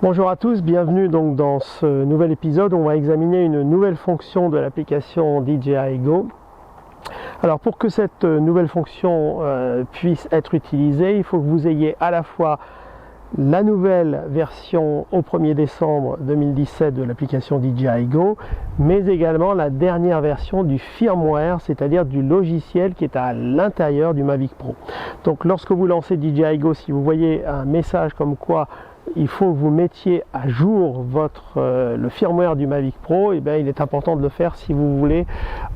Bonjour à tous, bienvenue donc dans ce nouvel épisode où on va examiner une nouvelle fonction de l'application DJI Go. Alors pour que cette nouvelle fonction puisse être utilisée, il faut que vous ayez à la fois la nouvelle version au 1er décembre 2017 de l'application DJI Go, mais également la dernière version du firmware, c'est-à-dire du logiciel qui est à l'intérieur du Mavic Pro. Donc lorsque vous lancez DJI Go, si vous voyez un message comme quoi il faut que vous mettiez à jour le firmware du Mavic Pro, et bien il est important de le faire si vous voulez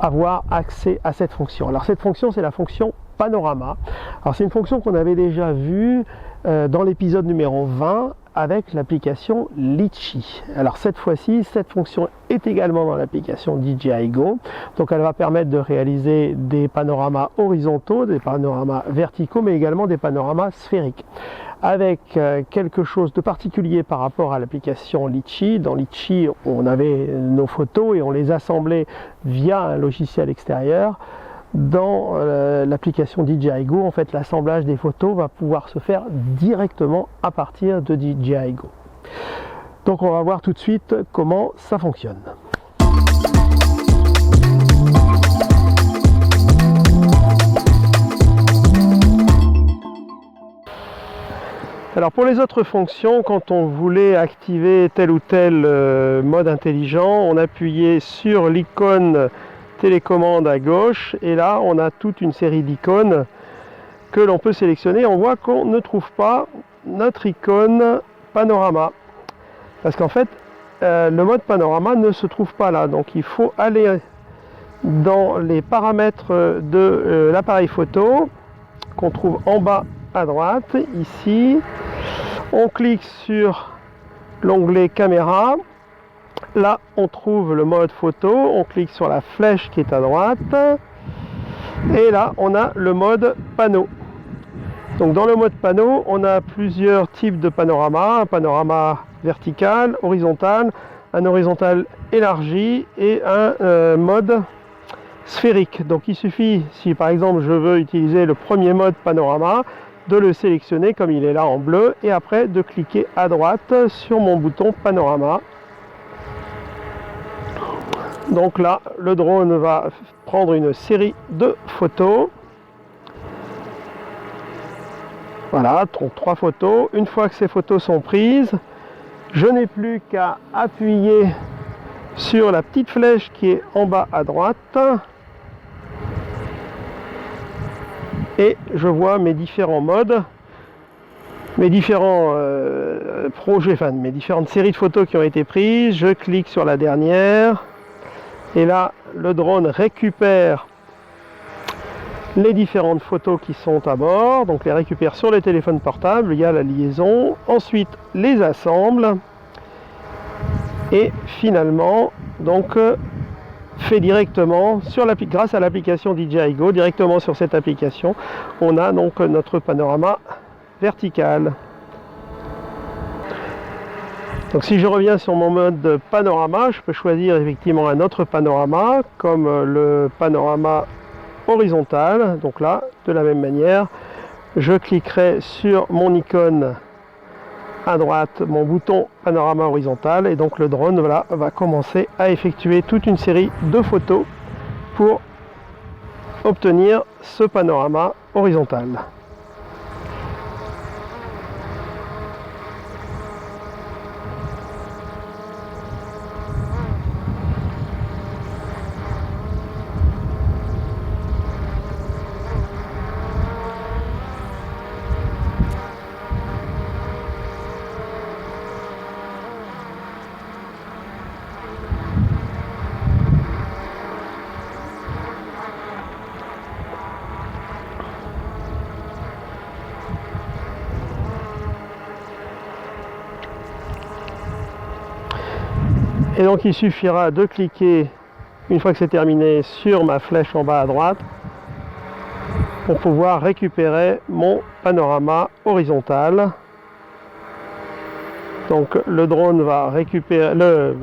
avoir accès à cette fonction. Alors cette fonction, c'est la fonction Panorama. Alors c'est une fonction qu'on avait déjà vue dans l'épisode numéro 20 avec l'application Litchi. Alors cette fois-ci, cette fonction est également dans l'application DJI Go. Donc elle va permettre de réaliser des panoramas horizontaux, des panoramas verticaux, mais également des panoramas sphériques. Avec quelque chose de particulier par rapport à l'application Litchi. Dans Litchi, on avait nos photos et on les assemblait via un logiciel extérieur. Dans l'application DJI Go, en fait, l'assemblage des photos va pouvoir se faire directement à partir de DJI Go. Donc on va voir tout de suite comment ça fonctionne. Alors pour les autres fonctions, quand on voulait activer tel ou tel mode intelligent, on appuyait sur l'icône télécommande à gauche et là on a toute une série d'icônes que l'on peut sélectionner. On voit qu'on ne trouve pas notre icône panorama parce qu'en fait le mode panorama ne se trouve pas là, donc il faut aller dans les paramètres de l'appareil photo qu'on trouve en bas à droite ici. On clique sur l'onglet caméra. Là, on trouve le mode photo, on clique sur la flèche qui est à droite, et là, on a le mode panneau. Donc dans le mode panneau, on a plusieurs types de panorama, un panorama vertical, horizontal, un horizontal élargi et un mode sphérique. Donc il suffit, si par exemple je veux utiliser le premier mode panorama, de le sélectionner comme il est là en bleu, et après de cliquer à droite sur mon bouton panorama. Donc là, le drone va prendre une série de photos. Voilà, 3 photos. Une fois que ces photos sont prises, je n'ai plus qu'à appuyer sur la petite flèche qui est en bas à droite. Et je vois mes différents modes, mes différents projets, enfin mes différentes séries de photos qui ont été prises. Je clique sur la dernière. Et là, le drone récupère les différentes photos qui sont à bord, donc les récupère sur les téléphones portables, il y a la liaison, ensuite les assemble, et finalement, donc, fait directement, grâce à l'application DJI Go, directement sur cette application, on a donc notre panorama vertical. Donc si je reviens sur mon mode panorama, je peux choisir effectivement un autre panorama, comme le panorama horizontal. Donc là, de la même manière, je cliquerai sur mon icône à droite, mon bouton panorama horizontal, et donc le drone voilà, va commencer à effectuer toute une série de photos pour obtenir ce panorama horizontal. Et donc il suffira de cliquer, une fois que c'est terminé, sur ma flèche en bas à droite pour pouvoir récupérer mon panorama horizontal. Donc le drone va récupérer, le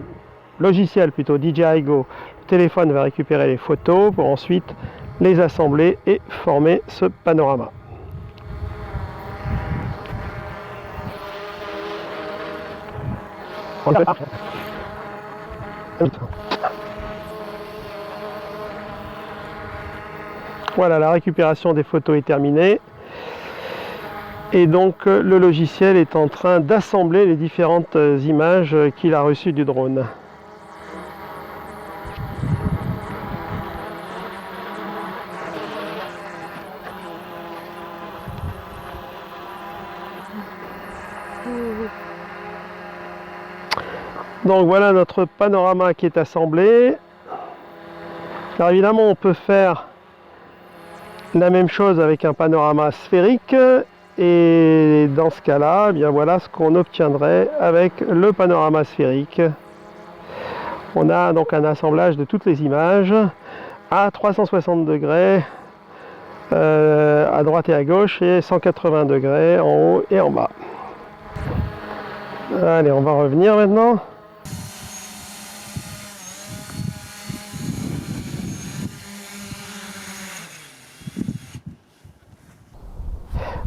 logiciel plutôt DJI Go, le téléphone va récupérer les photos pour ensuite les assembler et former ce panorama. Voilà, la récupération des photos est terminée. Et donc le logiciel est en train d'assembler les différentes images qu'il a reçues du drone. Donc voilà notre panorama qui est assemblé. Alors évidemment on peut faire la même chose avec un panorama sphérique et dans ce cas là, eh bien voilà ce qu'on obtiendrait avec le panorama sphérique. On a donc un assemblage de toutes les images à 360 degrés à droite et à gauche et 180 degrés en haut et en bas. Allez, on va revenir maintenant.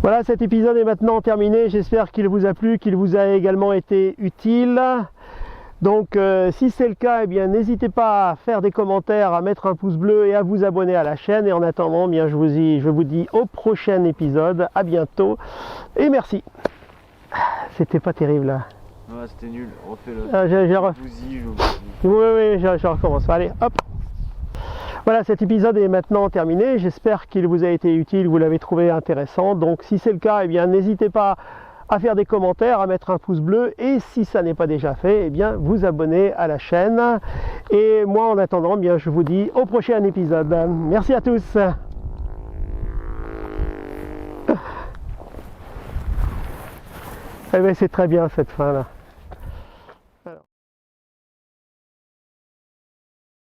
Voilà, cet épisode est maintenant terminé. J'espère qu'il vous a plu, qu'il vous a également été utile. Donc si c'est le cas, eh bien n'hésitez pas à faire des commentaires, à mettre un pouce bleu et à vous abonner à la chaîne. Et en attendant, bien je vous dis au prochain épisode. À bientôt et merci. C'était pas terrible là. Ouais, c'était nul. Refais-le. Oui, je recommence. Allez, hop. Voilà, cet épisode est maintenant terminé. J'espère qu'il vous a été utile, vous l'avez trouvé intéressant. Donc si c'est le cas, eh bien n'hésitez pas à faire des commentaires, à mettre un pouce bleu et si ça n'est pas déjà fait, eh bien vous abonner à la chaîne. Et moi en attendant, eh bien je vous dis au prochain épisode. Merci à tous. Eh bien c'est très bien cette fin là.